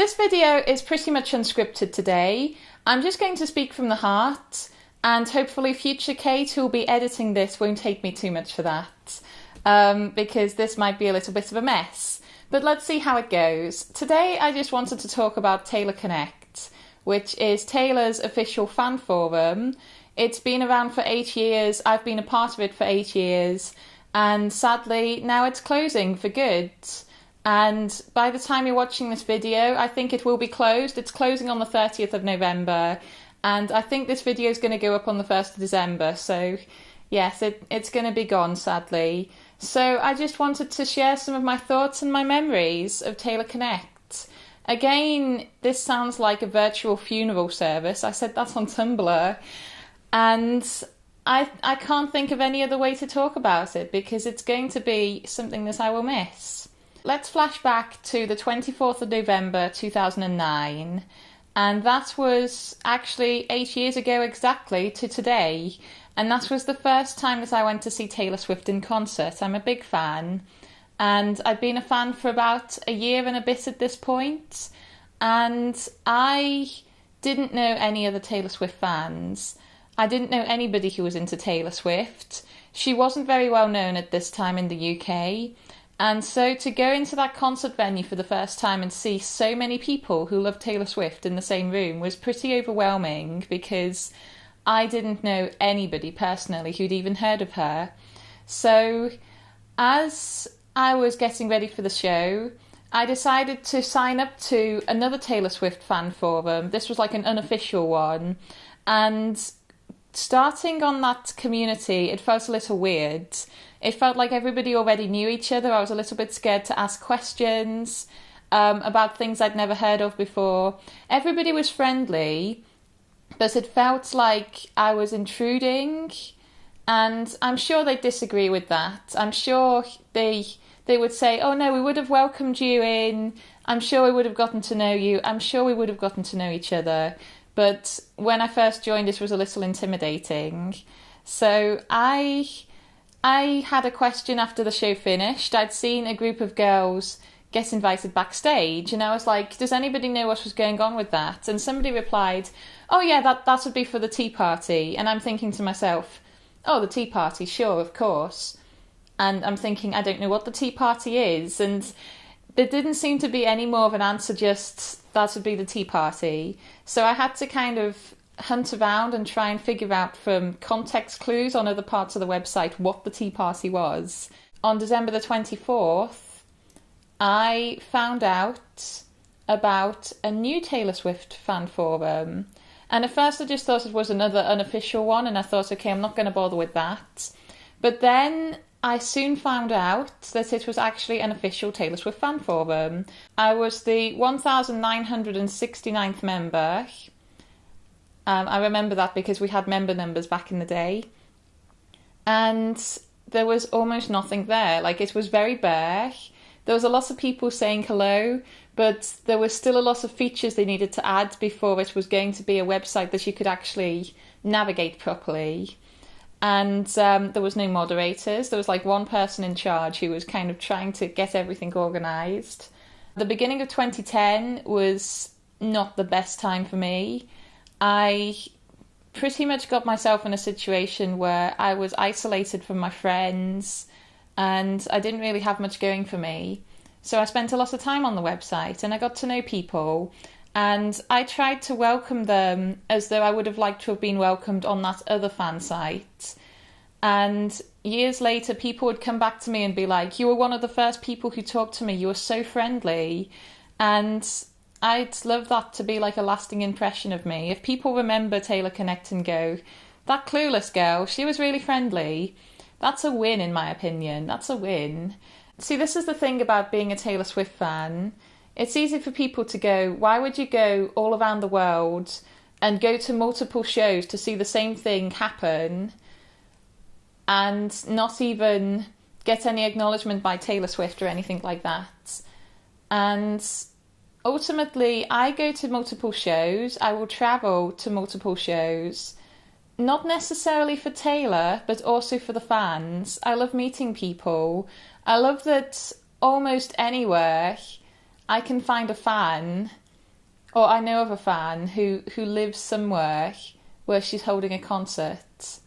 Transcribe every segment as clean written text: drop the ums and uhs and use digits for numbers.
this video is pretty much unscripted today. I'm just going to speak from the heart, and hopefully future Kate, who will be editing this, won't hate me too much for that, because this might be a little bit of a mess. But let's see how it goes. Today I just wanted to talk about Taylor Connect, which is Taylor's official fan forum. It's been around for 8 years, I've been a part of it for 8 years, and sadly now it's closing for good. And by the time you're watching this video, I think it will be closed. It's closing on the 30th of November, and I think this video is going to go up on the 1st of December, so yes, it's going to be gone, sadly. So I just wanted to share some of my thoughts and my memories of Taylor Connect. Again, this sounds like a virtual funeral service. I said that on Tumblr, and I can't think of any other way to talk about it because it's going to be something that I will miss. Let's flash back to the 24th of November 2009, and that was actually 8 years ago exactly to today, and that was the first time that I went to see Taylor Swift in concert. I'm a big fan, and I've been a fan for about a year and a bit at this point, and I didn't know any other Taylor Swift fans. I didn't know anybody who was into Taylor Swift. She wasn't very well known at this time in the UK. And so to go into that concert venue for the first time and see so many people who love Taylor Swift in the same room was pretty overwhelming because I didn't know anybody personally who'd even heard of her. So as I was getting ready for the show, I decided to sign up to another Taylor Swift fan forum. This was like an unofficial one. And starting on that community, it felt a little weird. It felt like everybody already knew each other. I was a little bit scared to ask questions about things I'd never heard of before. Everybody was friendly, but it felt like I was intruding, and I'm sure they disagree with that. I'm sure they would say, oh no, we would have welcomed you in. I'm sure we would have gotten to know you. I'm sure we would have gotten to know each other. But when I first joined, this was a little intimidating. So I had a question after the show finished. I'd seen a group of girls get invited backstage, and I was like, does anybody know what was going on with that? And somebody replied, oh yeah, that would be for the tea party. And I'm thinking to myself, oh, the tea party, sure, of course. And I'm thinking, I don't know what the tea party is. And there didn't seem to be any more of an answer, just that would be the tea party. So I had to kind of hunt around and try and figure out from context clues on other parts of the website what the tea party was. On December the 24th, I found out about a new Taylor Swift fan forum. And at first I just thought it was another unofficial one, and I thought, okay, I'm not going to bother with that. But then I soon found out that it was actually an official Taylor Swift fan forum. I was the 1969th member. I remember that because we had member numbers back in the day. And there was almost nothing there. Like, it was very bare. There was a lot of people saying hello, but there was still a lot of features they needed to add before it was going to be a website that you could actually navigate properly. And there was no moderators. There was like one person in charge who was kind of trying to get everything organised. The beginning of 2010 was not the best time for me. I pretty much got myself in a situation where I was isolated from my friends and I didn't really have much going for me. So I spent a lot of time on the website and I got to know people, and I tried to welcome them as though I would have liked to have been welcomed on that other fan site. And years later, people would come back to me and be like, you were one of the first people who talked to me. You were so friendly. And I'd love that to be like a lasting impression of me. If people remember Taylor Connect and go, that clueless girl, she was really friendly, that's a win in my opinion. That's a win. See, this is the thing about being a Taylor Swift fan. It's easy for people to go, why would you go all around the world and go to multiple shows to see the same thing happen and not even get any acknowledgement by Taylor Swift or anything like that? And ultimately, I go to multiple shows. I will travel to multiple shows, not necessarily for Taylor, but also for the fans. I love meeting people. I love that almost anywhere I can find a fan Or I know of a fan who lives somewhere where she's holding a concert.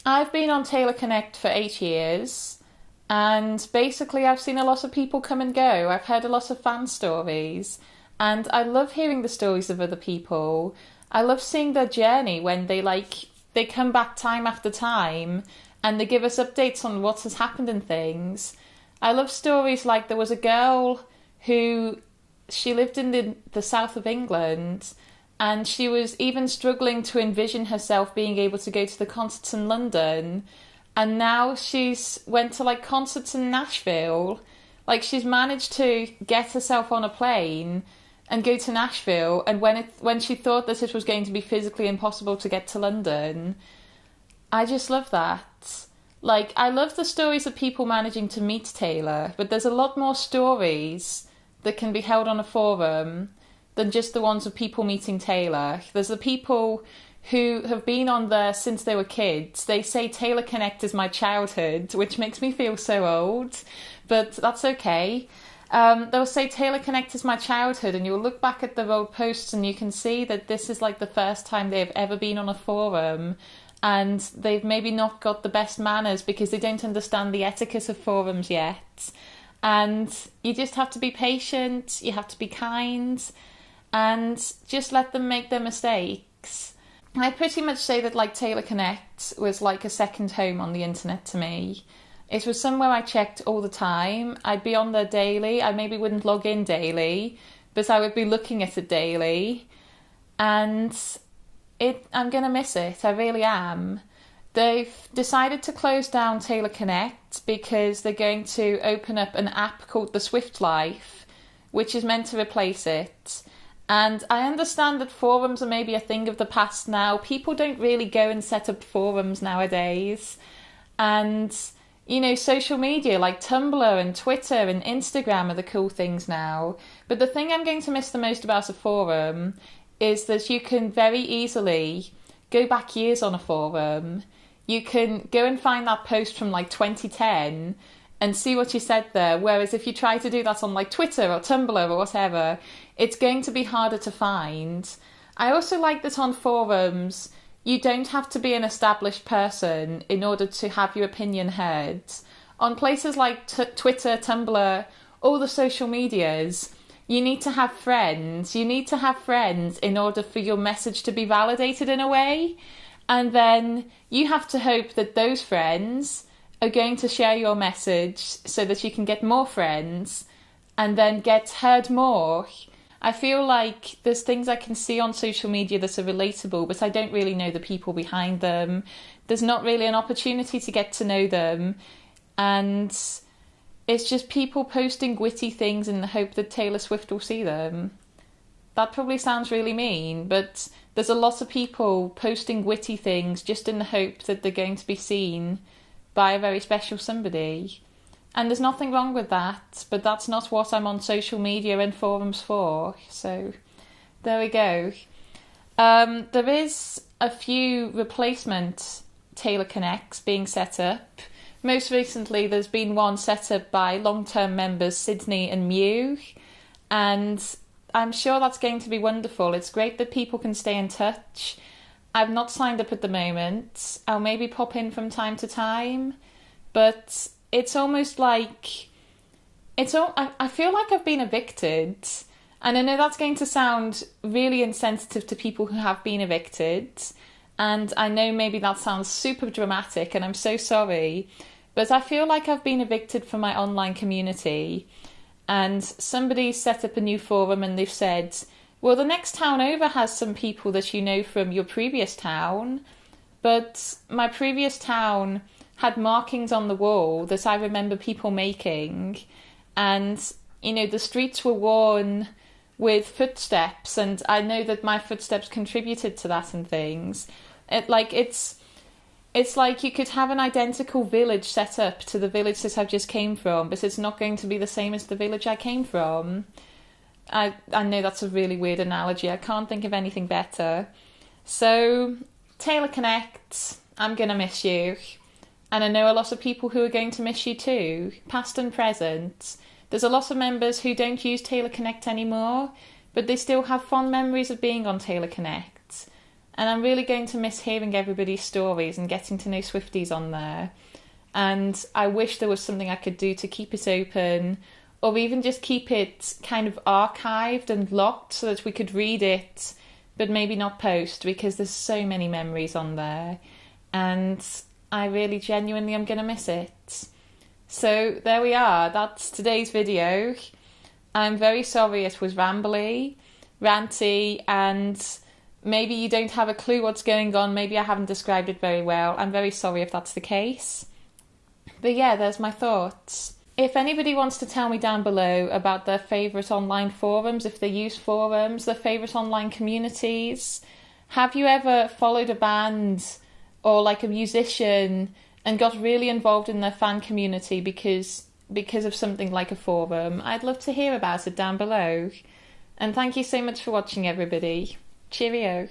I've been on Taylor Connect for 8 years, and basically I've seen a lot of people come and go. I've heard a lot of fan stories, and I love hearing the stories of other people. I love seeing their journey when they come back time after time and they give us updates on what has happened and things. I love stories like there was a girl who she lived in the south of England, and she was even struggling to envision herself being able to go to the concerts in London, and now she's went to like concerts in Nashville. Like, she's managed to get herself on a plane and go to Nashville, and when she thought that it was going to be physically impossible to get to London, I just love that. Like, I love the stories of people managing to meet Taylor, but there's a lot more stories that can be held on a forum than just the ones of people meeting Taylor. There's the people who have been on there since they were kids. They say Taylor Connect is my childhood, which makes me feel so old, but that's okay. They'll say Taylor Connect is my childhood, and you'll look back at their old posts and you can see that this is like the first time they've ever been on a forum, and they've maybe not got the best manners because they don't understand the etiquette of forums yet. And you just have to be patient, you have to be kind, and just let them make their mistakes. I pretty much say that like Taylor Connect was like a second home on the internet to me. It was somewhere I checked all the time. I'd be on there daily. I maybe wouldn't log in daily, but I would be looking at it daily. And I'm going to miss it. I really am. They've decided to close down Taylor Connect because they're going to open up an app called the Swift Life, which is meant to replace it. And I understand that forums are maybe a thing of the past now. People don't really go and set up forums nowadays. And, you know, social media like Tumblr and Twitter and Instagram are the cool things now. But the thing I'm going to miss the most about a forum is that you can very easily go back years on a forum. You can go and find that post from like 2010 and see what you said there. Whereas if you try to do that on like Twitter or Tumblr or whatever, it's going to be harder to find. I also like that on forums, you don't have to be an established person in order to have your opinion heard. On places like Twitter, Tumblr, all the social medias, you need to have friends. You need to have friends in order for your message to be validated in a way. And then you have to hope that those friends are going to share your message so that you can get more friends and then get heard more. I feel like there's things I can see on social media that are relatable, but I don't really know the people behind them. There's not really an opportunity to get to know them. And it's just people posting witty things in the hope that Taylor Swift will see them. That probably sounds really mean, but there's a lot of people posting witty things just in the hope that they're going to be seen by a very special somebody. And there's nothing wrong with that, but that's not what I'm on social media and forums for. So there we go. There is a few replacement Taylor Connects being set up. Most recently, there's been one set up by long-term members Sydney and Mew, and I'm sure that's going to be wonderful. It's great that people can stay in touch. I've not signed up at the moment. I'll maybe pop in from time to time, but it's almost like I feel like I've been evicted, and I know that's going to sound really insensitive to people who have been evicted, and I know maybe that sounds super dramatic, and I'm so sorry, but I feel like I've been evicted from my online community. And somebody set up a new forum and they've said, well, the next town over has some people that you know from your previous town, but my previous town had markings on the wall that I remember people making, and, you know, the streets were worn with footsteps, and I know that my footsteps contributed to that and things. It's like you could have an identical village set up to the village that I've just came from, but it's not going to be the same as the village I came from. I know that's a really weird analogy. I can't think of anything better. So, Taylor Connect, I'm going to miss you. And I know a lot of people who are going to miss you too, past and present. There's a lot of members who don't use Taylor Connect anymore but they still have fond memories of being on Taylor Connect. And I'm really going to miss hearing everybody's stories and getting to know Swifties on there. And I wish there was something I could do to keep it open, or even just keep it kind of archived and locked so that we could read it, but maybe not post, because there's so many memories on there. And I really genuinely am going to miss it. So there we are. That's today's video. I'm very sorry it was rambly, ranty, and maybe you don't have a clue what's going on. Maybe I haven't described it very well. I'm very sorry if that's the case. But yeah, there's my thoughts. If anybody wants to tell me down below about their favourite online forums, if they use forums, their favourite online communities, have you ever followed a band or like a musician and got really involved in their fan community because of something like a forum? I'd love to hear about it down below. And thank you so much for watching, everybody. Cheerio.